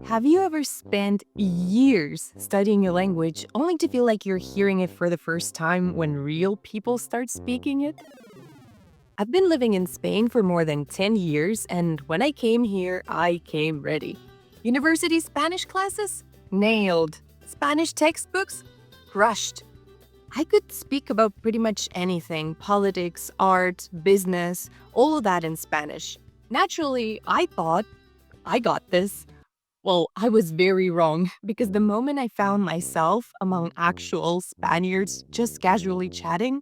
Have you ever spent years studying a language only to feel like you're hearing it for the first time when real people start speaking it? I've been living in Spain for more than 10 years, and when I came here, I came ready. University Spanish classes? Nailed. Spanish textbooks? Crushed. I could speak about pretty much anything: politics, art, business, all of that in Spanish. Naturally, I thought, I got this. Well, I was very wrong because the moment I found myself among actual Spaniards just casually chatting,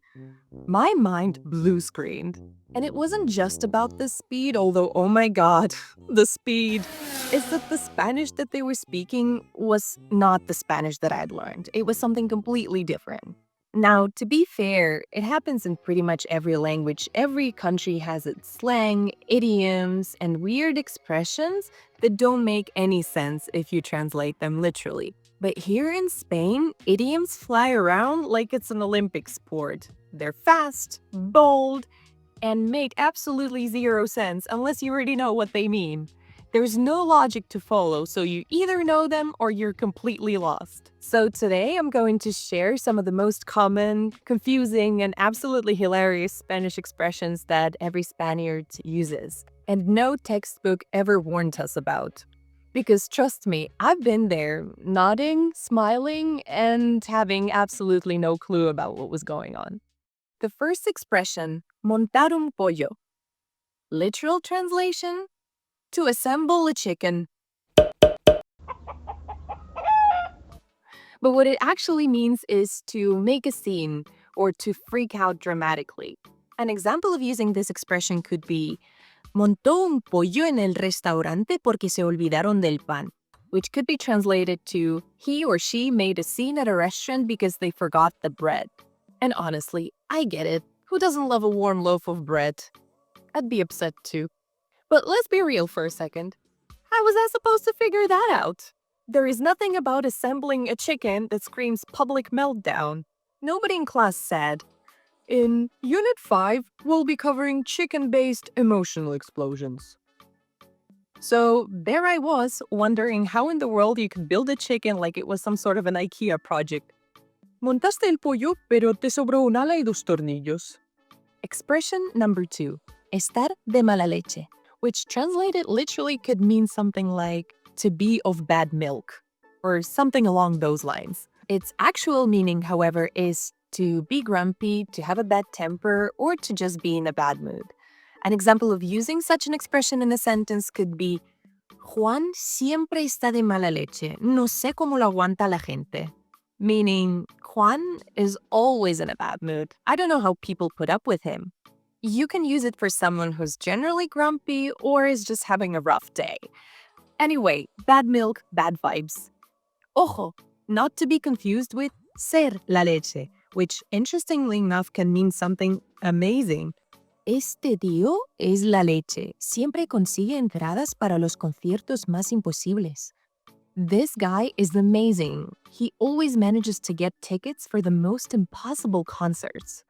my mind blue screened. And it wasn't just about the speed, although, oh my god, the speed. It's that the Spanish that they were speaking was not the Spanish that I had learned. It was something completely different. Now, to be fair, it happens in pretty much every language. Every country has its slang, idioms, and weird expressions that don't make any sense if you translate them literally. But here in Spain, idioms fly around like it's an Olympic sport. They're fast, bold, and make absolutely zero sense unless you already know what they mean. There's no logic to follow, so you either know them or you're completely lost. So today I'm going to share some of the most common, confusing, and absolutely hilarious Spanish expressions that every Spaniard uses, and no textbook ever warned us about. Because trust me, I've been there, nodding, smiling, and having absolutely no clue about what was going on. The first expression, montar un pollo. Literal translation? To assemble a chicken. But what it actually means is to make a scene or to freak out dramatically. An example of using this expression could be montó un pollo en el restaurante porque se olvidaron del pan, which could be translated to he or she made a scene at a restaurant because they forgot the bread. And honestly, I get it. Who doesn't love a warm loaf of bread? I'd be upset too. But let's be real for a second. How was I supposed to figure that out? There is nothing about assembling a chicken that screams public meltdown. Nobody in class said, in Unit 5, we'll be covering chicken-based emotional explosions. So there I was, wondering how in the world you could build a chicken like it was some sort of an IKEA project. Montaste el pollo, pero te sobró un ala y dos tornillos. Expression number 2, estar de mala leche, which translated literally could mean something like to be of bad milk, or something along those lines. Its actual meaning, however, is to be grumpy, to have a bad temper, or to just be in a bad mood. An example of using such an expression in a sentence could be, Juan siempre está de mala leche, no sé cómo lo aguanta la gente. Meaning, Juan is always in a bad mood. I don't know how people put up with him. You can use it for someone who's generally grumpy or is just having a rough day. Anyway, bad milk, bad vibes. Ojo, not to be confused with ser la leche, which interestingly enough can mean something amazing. Este tío es la leche. Siempre consigue entradas para los conciertos más imposibles. This guy is amazing. He always manages to get tickets for the most impossible concerts.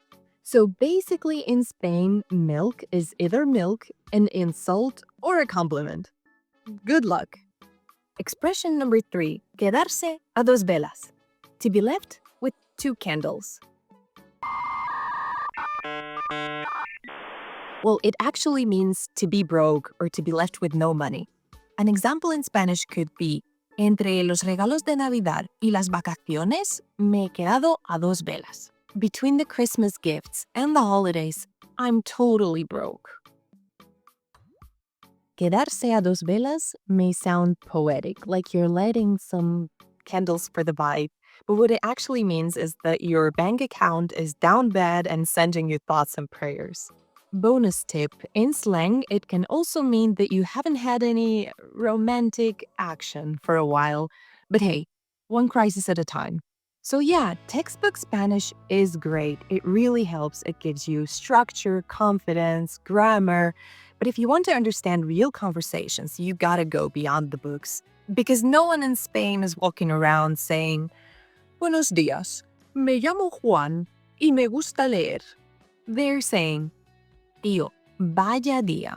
So basically in Spain, milk is either milk, an insult, or a compliment. Good luck. Expression number 3, quedarse a dos velas. To be left with 2 candles. Well, it actually means to be broke or to be left with no money. An example in Spanish could be, entre los regalos de Navidad y las vacaciones, me he quedado a dos velas. Between the Christmas gifts and the holidays, I'm totally broke. Quedarse a dos velas may sound poetic, like you're lighting some candles for the vibe, but what it actually means is that your bank account is down bad and sending you thoughts and prayers. Bonus tip, in slang, it can also mean that you haven't had any romantic action for a while, but hey, one crisis at a time. So yeah, textbook Spanish is great. It really helps. It gives you structure, confidence, grammar. But if you want to understand real conversations, you gotta go beyond the books. Because no one in Spain is walking around saying, Buenos días, me llamo Juan y me gusta leer. They're saying, Tío, vaya día.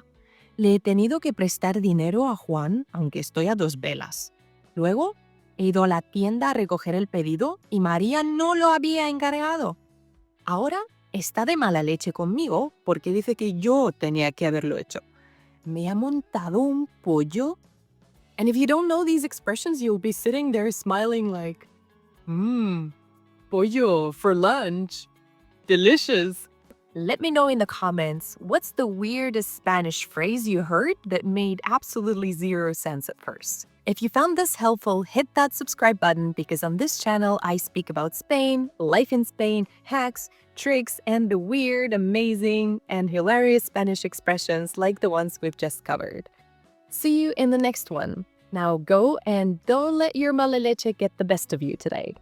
Le he tenido que prestar dinero a Juan, aunque estoy a 2 velas. Luego, he ido a la tienda a recoger el pedido y María no lo había encargado. Ahora está de mala leche conmigo porque dice que yo tenía que haberlo hecho. ¿Me ha montado un pollo? And if you don't know these expressions, you'll be sitting there smiling like, pollo for lunch. Delicious. Let me know in the comments, what's the weirdest Spanish phrase you heard that made absolutely zero sense at first? If you found this helpful, hit that subscribe button because on this channel I speak about Spain, life in Spain, hacks, tricks, and the weird, amazing, and hilarious Spanish expressions like the ones we've just covered. See you in the next one. Now go and don't let your mala leche get the best of you today.